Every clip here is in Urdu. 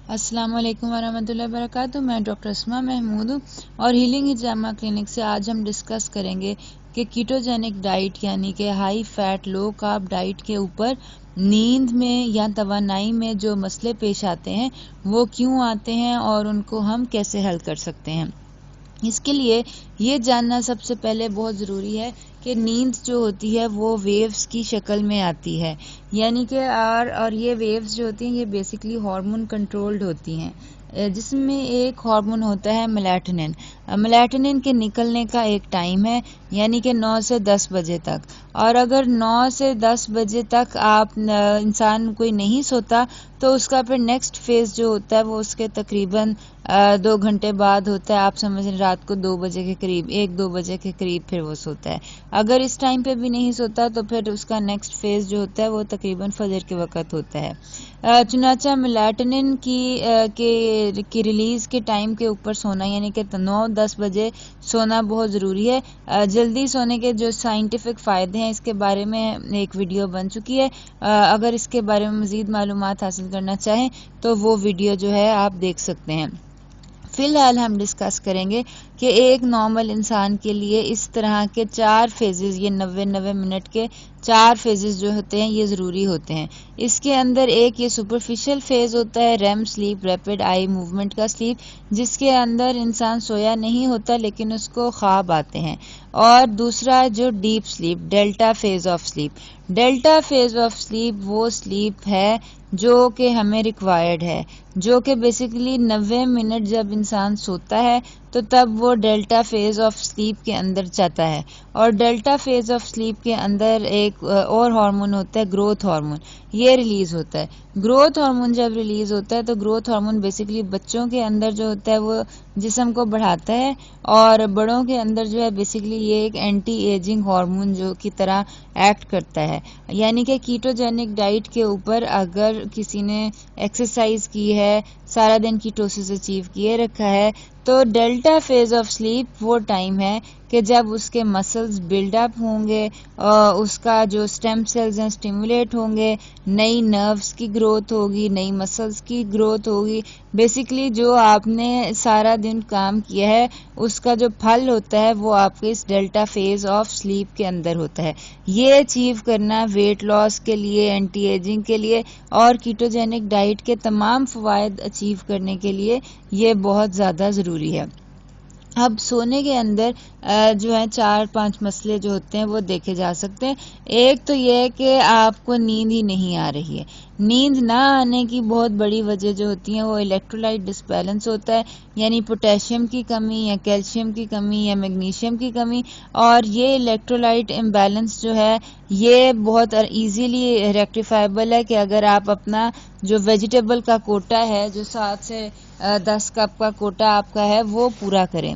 السلام علیکم ورحمۃ اللہ وبرکاتہ. میں ڈاکٹر اسما محمود ہوں اور ہیلنگ ہجامہ کلینک سے آج ہم ڈسکس کریں گے کہ کیٹوجینک ڈائٹ یعنی کہ ہائی فیٹ لو کارب ڈائٹ کے اوپر نیند میں یا توانائی میں جو مسئلے پیش آتے ہیں وہ کیوں آتے ہیں اور ان کو ہم کیسے حل کر سکتے ہیں. اس کے لیے یہ جاننا سب سے پہلے بہت ضروری ہے کہ نیند جو ہوتی ہے وہ ویوز کی شکل میں آتی ہے، یعنی کہ اور یہ ویوز جو ہوتی ہیں یہ بیسکلی ہارمون کنٹرولڈ ہوتی ہیں، جس میں ایک ہارمون ہوتا ہے میلاٹونن. میلاٹونن کے نکلنے کا ایک ٹائم ہے، یعنی کہ 9 سے 10 بجے تک. اور اگر 9 سے 10 بجے تک آپ انسان کوئی نہیں سوتا تو اس کا پھر نیکسٹ فیز جو ہوتا ہے وہ اس کے تقریباً 2 گھنٹے بعد ہوتا ہے. آپ سمجھ رہے رات کو 2 بجے کے قریب 1-2 بجے کے قریب پھر وہ سوتا ہے. اگر اس ٹائم پہ بھی نہیں سوتا تو پھر اس کا نیکسٹ فیز جو ہوتا ہے وہ تقریباً فجر کے وقت ہوتا ہے. چنانچہ میلاٹونن کی ریلیز کے ٹائم کے اوپر سونا یعنی کہ 9-10 بجے سونا بہت ضروری ہے. جلدی سونے کے جو سائنٹیفک فائدے ہیں اس کے بارے میں ایک ویڈیو بن چکی ہے. اگر اس کے بارے میں مزید معلومات حاصل کرنا چاہیں تو وہ ویڈیو جو ہے آپ دیکھ سکتے ہیں. فی الحال ہم ڈسکس کریں گے کہ ایک نارمل انسان کے لیے اس طرح کے 4 فیزز، یہ 90 منٹ کے 4 فیزز جو ہوتے ہیں یہ ضروری ہوتے ہیں. اس کے اندر ایک یہ سپرفیشل فیز ہوتا ہے REM sleep, rapid eye movement کا سلیپ، جس کے اندر انسان سویا نہیں ہوتا لیکن اس کو خواب آتے ہیں. اور دوسرا جو deep sleep, delta phase of sleep. Delta phase of sleep وہ سلیپ ہے جو کہ ہمیں ریکوائرڈ ہے، جو کہ بیسیکلی 90 منٹ جب انسان سوتا ہے تو تب وہ ڈیلٹا فیز آف سلیپ کے اندر جاتا ہے. اور ڈیلٹا فیز آف سلیپ کے اندر ایک اور ہارمون ہوتا ہے گروتھ ہارمون، یہ ریلیز ہوتا ہے. گروتھ ہارمون جب ریلیز ہوتا ہے تو گروتھ ہارمون بیسیکلی بچوں کے اندر جو ہوتا ہے وہ جسم کو بڑھاتا ہے، اور بڑوں کے اندر جو ہے بیسیکلی یہ ایک اینٹی ایجنگ ہارمون جو کی طرح ایکٹ کرتا ہے. یعنی کہ کیٹوجینک ڈائٹ کے اوپر اگر کسی نے ایکسرسائز کی ہے، سارا دن کیٹوسس اچیو کیے رکھا ہے، تو ڈیلٹا فیز آف سلیپ وہ ٹائم ہے کہ جب اس کے مسلز بلڈ اپ ہوں گے، اس کا جو اسٹیم سیلز ہیں اسٹیمولیٹ ہوں گے، نئی نروز کی گروتھ ہوگی، نئی مسلز کی گروتھ ہوگی. بیسیکلی جو آپ نے سارا دن کام کیا ہے اس کا جو پھل ہوتا ہے وہ آپ کے اس ڈیلٹا فیز آف سلیپ کے اندر ہوتا ہے. یہ اچیو کرنا ویٹ لاس کے لیے، اینٹی ایجنگ کے لیے اور کیٹوجینک ڈائٹ کے تمام فوائد اچیو کرنے کے لیے یہ بہت زیادہ ضروری ہے. اب سونے کے اندر جو ہے 4-5 مسئلے جو ہوتے ہیں وہ دیکھے جا سکتے ہیں. ایک تو یہ ہے کہ آپ کو نیند ہی نہیں آ رہی ہے. نیند نہ آنے کی بہت بڑی وجہ جو ہوتی ہیں وہ الیکٹرولائٹ ڈسبیلنس ہوتا ہے، یعنی پوٹیشیم کی کمی یا کیلشیم کی کمی یا میگنیشیم کی کمی. اور یہ الیکٹرولائٹ امبیلنس جو ہے یہ بہت ایزیلی ریکٹیفائبل ہے کہ اگر آپ اپنا جو ویجیٹیبل کا کوٹا ہے، جو 7 سے 10 کپ کا کوٹا آپ کا ہے، وہ پورا کریں.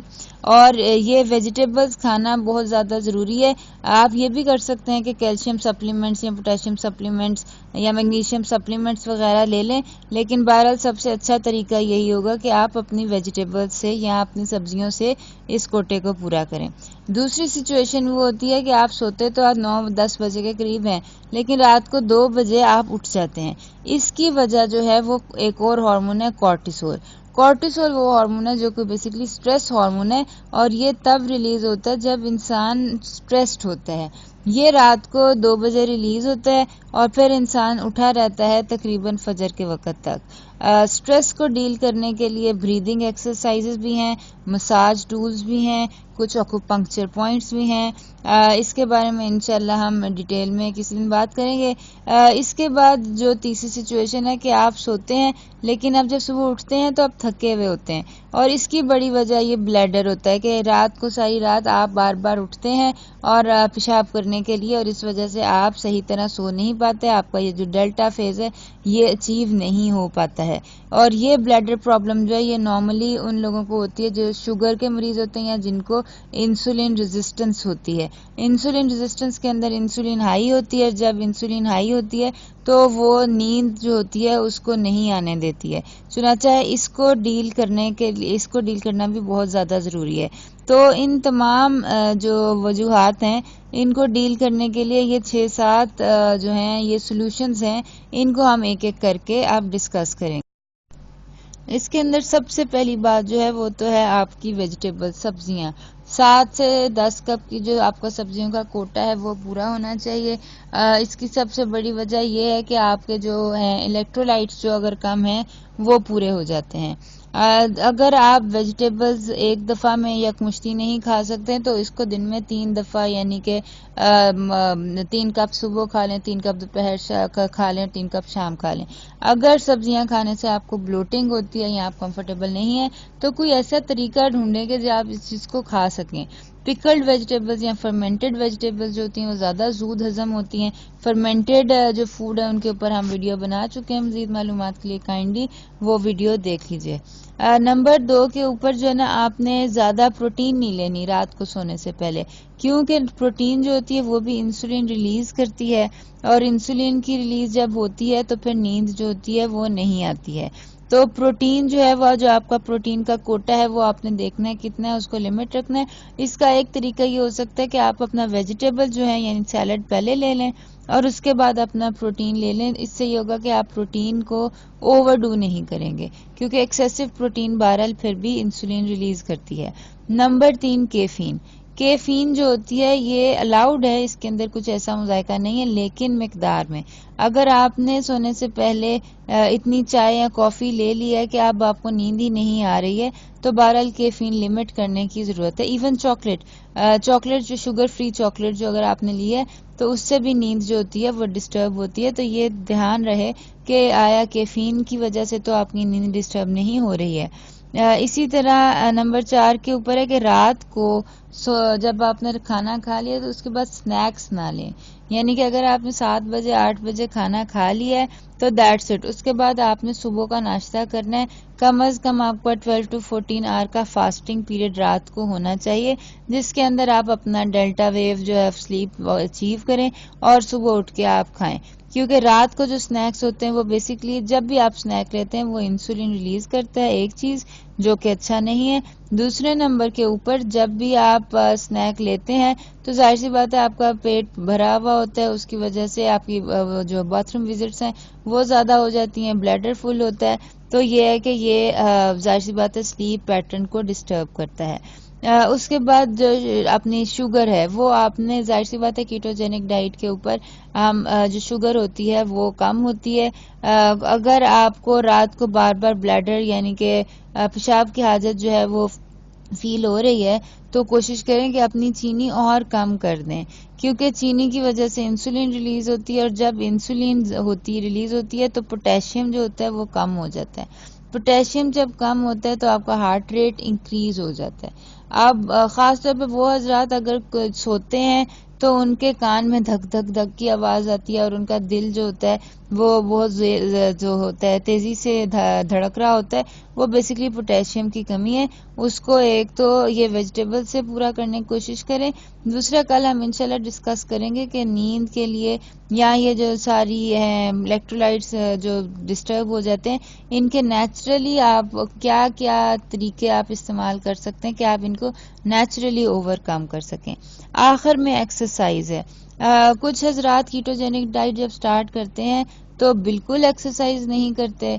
اور یہ ویجیٹیبلز کھانا بہت زیادہ ضروری ہے. آپ یہ بھی کر سکتے ہیں کہ کیلشیم سپلیمنٹس یا پوٹیشیم سپلیمنٹس یا میگنیشیم سپلیمنٹس وغیرہ لے لیں، لیکن بہرحال سب سے اچھا طریقہ یہی ہوگا کہ آپ اپنی ویجیٹیبلز سے یا اپنی سبزیوں سے اس کوٹے کو پورا کریں. دوسری سچویشن وہ ہوتی ہے کہ آپ سوتے تو آپ 9-10 بجے کے قریب ہیں لیکن رات کو 2 بجے آپ اٹھ جاتے ہیں. اس کی وجہ جو ہے وہ ایک اور ہارمون ہے کورٹیسول. کورٹیسول وہ ہارمون ہے جو کہ بیسیکلی سٹریس ہارمون ہے، اور یہ تب ریلیز ہوتا ہے جب انسان سٹریسڈ ہوتا ہے. یہ رات کو 2 بجے ریلیز ہوتا ہے اور پھر انسان اٹھا رہتا ہے تقریباً فجر کے وقت تک. سٹریس کو ڈیل کرنے کے لیے بریدنگ ایکسرسائزز بھی ہیں، مساج ٹولز بھی ہیں، کچھ اکوپنکچر پوائنٹس بھی ہیں. اس کے بارے میں انشاءاللہ ہم ڈیٹیل میں کسی دن بات کریں گے. اس کے بعد جو تیسری سچویشن ہے کہ آپ سوتے ہیں لیکن اب جب صبح اٹھتے ہیں تو آپ تھکے ہوئے ہوتے ہیں، اور اس کی بڑی وجہ یہ بلیڈر ہوتا ہے کہ رات کو ساری رات آپ بار بار اٹھتے ہیں اور پیشاب کرنے کے لیے، اور اس وجہ سے آپ صحیح طرح سو نہیں پاتے. آپ کا یہ جو ڈیلٹا فیز ہے یہ اچیو نہیں ہو پاتا ہے. اور یہ بلیڈر پرابلم جو ہے یہ نارملی ان لوگوں کو ہوتی ہے جو شوگر کے مریض ہوتے ہیں یا جن کو انسولین ریزسٹنس ہوتی ہے. انسولین ریزسٹنس کے اندر انسولین ہائی ہوتی ہے، جب انسولین ہائی ہوتی ہے تو وہ نیند جو ہوتی ہے اس کو نہیں آنے دیتی ہے. چنانچہ اس کو ڈیل کرنا بھی بہت زیادہ ضروری ہے. تو ان تمام جو وجوہات ہیں ان کو ڈیل کرنے کے لیے یہ 6-7 جو ہیں یہ سلوشنز ہیں، ان کو ہم ایک ایک کر کے اب ڈسکس کریں. اس کے اندر سب سے پہلی بات جو ہے وہ تو ہے آپ کی ویجیٹیبل سبزیاں. 7 سے 10 کپ کی جو آپ کا سبزیوں کا کوٹا ہے وہ پورا ہونا چاہیے. اس کی سب سے بڑی وجہ یہ ہے کہ آپ کے جو ہیں الیکٹرولائٹس جو اگر کم ہیں وہ پورے ہو جاتے ہیں. اگر آپ ویجیٹیبلز ایک دفعہ میں یکمشتی نہیں کھا سکتے تو اس کو دن میں 3 دفعہ یعنی کہ 3 کپ صبح کھا لیں، 3 کپ دوپہر کھا لیں، 3 کپ شام کھا لیں. اگر سبزیاں کھانے سے آپ کو بلوٹنگ ہوتی ہے یا آپ کمفرٹیبل نہیں ہے تو کوئی ایسا طریقہ ڈھونڈیں کہ جو آپ اس چیز کو کھا سکیں. پکلڈ ویجیٹیبلز یا فرمنٹڈ ویجیٹیبلز جو ہوتی ہیں وہ زیادہ زود ہضم ہوتی ہیں. فرمنٹڈ جو فوڈ ہے ان کے اوپر ہم ویڈیو بنا چکے ہیں، مزید معلومات کے لیے کائنڈلی وہ ویڈیو دیکھ لیجیے. نمبر 2 کے اوپر جو ہے نا آپ نے زیادہ پروٹین نہیں لینی رات کو سونے سے پہلے، کیونکہ پروٹین جو ہوتی ہے وہ بھی انسولین ریلیز کرتی ہے، اور انسولین کی ریلیز جب ہوتی ہے تو پھر نیند جو ہوتی ہے وہ نہیں آتی ہے. تو پروٹین جو ہے وہ جو آپ کا پروٹین کا کوٹا ہے وہ آپ نے دیکھنا ہے کتنا ہے، اس کو لمٹ رکھنا ہے. اس کا ایک طریقہ یہ ہو سکتا ہے کہ آپ اپنا ویجیٹیبل جو ہے یعنی سیلڈ پہلے لے لیں اور اس کے بعد اپنا پروٹین لے لیں. اس سے یہ ہوگا کہ آپ پروٹین کو اوور ڈو نہیں کریں گے، کیونکہ ایکسیسو پروٹین بہرحال پھر بھی انسولین ریلیز کرتی ہے. Number 3 caffeine. کیفین جو ہوتی ہے یہ الاؤڈ ہے، اس کے اندر کچھ ایسا مذائقہ نہیں ہے لیکن مقدار میں. اگر آپ نے سونے سے پہلے اتنی چائے یا کافی لے لی ہے کہ اب آپ کو نیند ہی نہیں آ رہی ہے تو بہرحال کیفین لمٹ کرنے کی ضرورت ہے. ایون چاکلیٹ جو شوگر فری چاکلیٹ جو اگر آپ نے لی ہے تو اس سے بھی نیند جو ہوتی ہے وہ ڈسٹرب ہوتی ہے. تو یہ دھیان رہے کہ آیا کیفین کی وجہ سے تو آپ کی نیند ڈسٹرب نہیں ہو رہی ہے. اسی طرح نمبر 4 کے اوپر ہے کہ رات کو جب آپ نے کھانا کھا لیا تو اس کے بعد سنیکس نہ لیں. یعنی کہ اگر آپ نے 7 بجے 8 بجے کھانا کھا لیا ہے تو دیٹس اٹ. اس کے بعد آپ نے صبح کا ناشتہ کرنا ہے. کم از کم آپ کا 12 to 14 آور کا فاسٹنگ پیریڈ رات کو ہونا چاہیے، جس کے اندر آپ اپنا ڈیلٹا ویو جو ہے سلیپ اچیو کریں اور صبح اٹھ کے آپ کھائیں. کیونکہ رات کو جو سنیکس ہوتے ہیں وہ بیسکلی جب بھی آپ سنیک لیتے ہیں وہ انسولین ریلیز کرتا ہے، ایک چیز جو کہ اچھا نہیں ہے. دوسرے نمبر کے اوپر جب بھی آپ سنیک لیتے ہیں تو ظاہر سی بات ہے آپ کا پیٹ بھرا ہوا ہوتا ہے، اس کی وجہ سے آپ کی جو باتھ روم وزٹس ہیں وہ زیادہ ہو جاتی ہیں، بلیڈر فل ہوتا ہے. تو یہ ہے کہ یہ ظاہر سی بات ہے سلیپ پیٹرن کو ڈسٹرب کرتا ہے. اس کے بعد جو اپنی شوگر ہے وہ آپ نے ظاہر سی بات ہے کیٹوجینک ڈائٹ کے اوپر جو شوگر ہوتی ہے وہ کم ہوتی ہے. اگر آپ کو رات کو بار بار بلیڈر یعنی کہ پیشاب کی حاجت جو ہے وہ فیل ہو رہی ہے تو کوشش کریں کہ اپنی چینی اور کم کر دیں، کیونکہ چینی کی وجہ سے انسولین ریلیز ہوتی ہے، اور جب انسولین ریلیز ہوتی ہے تو پوٹیشیم جو ہوتا ہے وہ کم ہو جاتا ہے. پوٹیشیم جب کم ہوتا ہے تو آپ کا ہارٹ ریٹ انکریز ہو جاتا ہے. اب خاص طور پہ وہ حضرات اگر سوتے ہیں تو ان کے کان میں دھک دھک دھک کی آواز آتی ہے اور ان کا دل جو ہوتا ہے وہ بہت جو ہوتا ہے تیزی سے دھڑک رہا ہوتا ہے، وہ بیسکلی پوٹیشیم کی کمی ہے. اس کو ایک تو یہ ویجیٹیبل سے پورا کرنے کی کوشش کریں. دوسرا کل ہم انشاءاللہ ڈسکس کریں گے کہ نیند کے لیے یا یہ جو ساری الیکٹرولائٹس جو ڈسٹرب ہو جاتے ہیں ان کے نیچرلی آپ کیا کیا طریقے آپ استعمال کر سکتے ہیں کہ آپ ان کو نیچرلی اوور کم کر سکیں. آخر میں ایکسرسائز ہے. کچھ حضرات کیٹوجینک ڈائٹ جب سٹارٹ کرتے ہیں تو بالکل ایکسرسائز نہیں کرتے،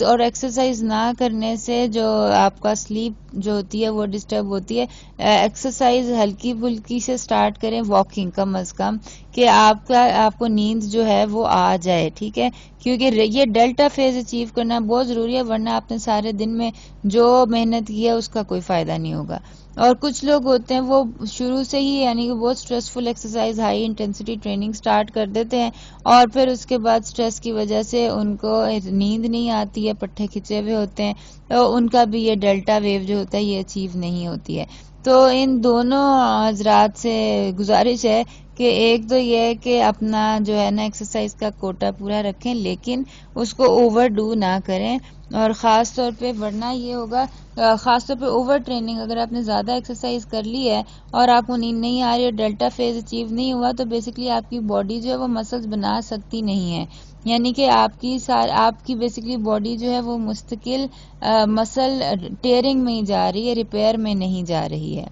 اور ایکسرسائز نہ کرنے سے جو آپ کا سلیپ جو ہوتی ہے وہ ڈسٹرب ہوتی ہے. ایکسرسائز ہلکی پھلکی سے سٹارٹ کریں، واکنگ کم از کم، کہ آپ کو نیند جو ہے وہ آ جائے. ٹھیک ہے، کیونکہ یہ ڈیلٹا فیز اچیو کرنا بہت ضروری ہے، ورنہ آپ نے سارے دن میں جو محنت کی ہے اس کا کوئی فائدہ نہیں ہوگا. اور کچھ لوگ ہوتے ہیں وہ شروع سے ہی یعنی کہ بہت stressful exercise high intensity training start کر دیتے ہیں اور پھر اس کے بعد اسٹریس کی وجہ سے ان کو نیند نہیں آتی ہے، پٹھے کھچے ہوئے ہوتے ہیں، تو ان کا بھی یہ ڈیلٹا ویو جو ہوتا ہے یہ اچیو نہیں ہوتی ہے. تو ان دونوں حضرات سے گزارش ہے کہ ایک تو یہ ہے کہ اپنا جو ہے نا ایکسرسائز کا کوٹا پورا رکھیں لیکن اس کو اوور ڈو نہ کریں، اور خاص طور پہ ورنہ یہ ہوگا خاص طور پہ اوور ٹریننگ. اگر آپ نے زیادہ ایکسرسائز کر لی ہے اور آپ کو نیند نہیں آ رہی اور ڈیلٹا فیز اچیو نہیں ہوا تو بیسکلی آپ کی باڈی جو ہے وہ مسلز بنا سکتی نہیں ہے، یعنی کہ آپ کی بیسکلی باڈی جو ہے وہ مستقل مسل ٹیئرنگ میں ہی جا رہی ہے، ریپیئر میں نہیں جا رہی ہے.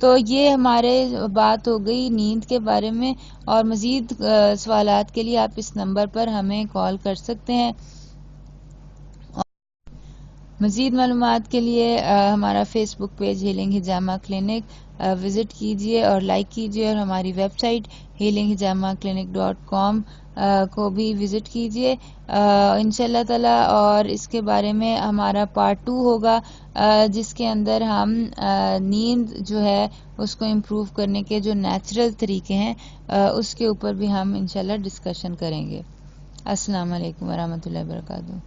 تو یہ ہمارے بات ہو گئی نیند کے بارے میں، اور مزید سوالات کے لیے آپ اس نمبر پر ہمیں کال کر سکتے ہیں. مزید معلومات کے لیے ہمارا فیس بک پیج ہیلنگ ہجامہ کلینک وزٹ کیجیے اور لائک کیجیے، اور ہماری ویب سائٹ healinghijamakclinic.com کو بھی وزٹ کیجیے انشاء اللہ تعالی. اور اس کے بارے میں ہمارا پارٹ 2 ہوگا جس کے اندر ہم نیند جو ہے اس کو امپروو کرنے کے جو نیچرل طریقے ہیں اس کے اوپر بھی ہم انشاءاللہ ڈسکشن کریں گے. السلام علیکم ورحمۃ اللہ وبرکاتہ.